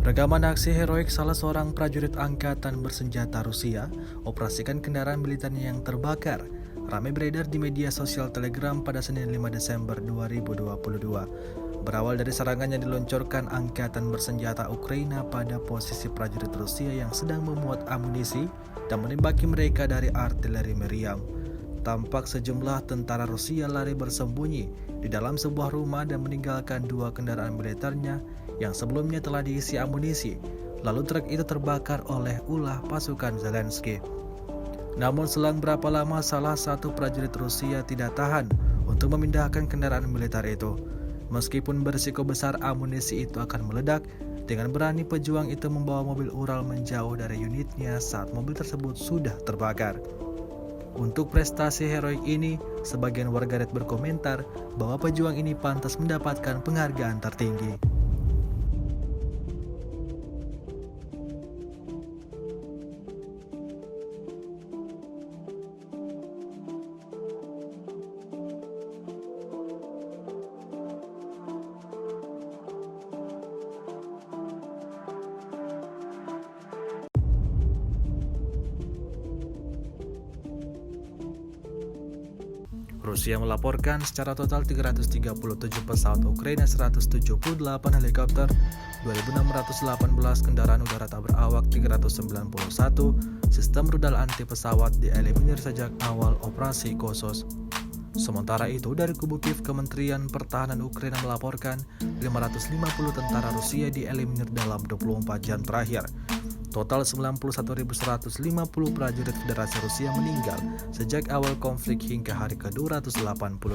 Rekaman aksi heroik salah seorang prajurit angkatan bersenjata Rusia operasikan kendaraan militernya yang terbakar ramai beredar di media sosial Telegram pada Senin 5 Desember 2022. Berawal dari serangan yang diluncurkan angkatan bersenjata Ukraina pada posisi prajurit Rusia yang sedang memuat amunisi dan menembaki mereka dari artileri meriam. Tampak sejumlah tentara Rusia lari bersembunyi di dalam sebuah rumah dan meninggalkan dua kendaraan militernya yang sebelumnya telah diisi amunisi. Lalu truk itu terbakar oleh ulah pasukan Zelensky. Namun selang berapa lama salah satu prajurit Rusia tidak tahan untuk memindahkan kendaraan militer itu. Meskipun berisiko besar amunisi itu akan meledak, dengan berani pejuang itu membawa mobil Ural menjauh dari unitnya saat mobil tersebut sudah terbakar. Untuk prestasi heroik ini, sebagian warganet berkomentar bahwa pejuang ini pantas mendapatkan penghargaan tertinggi. Rusia melaporkan secara total 337 pesawat Ukraina, 178 helikopter, 2.618 kendaraan udara tak berawak, 391 sistem rudal anti pesawat dieliminir sejak awal operasi Khusus. Sementara itu, dari kubu Kiev, Kementerian Pertahanan Ukraina melaporkan 550 tentara Rusia dieliminir dalam 24 jam terakhir. Total 91.150 prajurit Federasi Rusia meninggal sejak awal konflik hingga hari ke-285.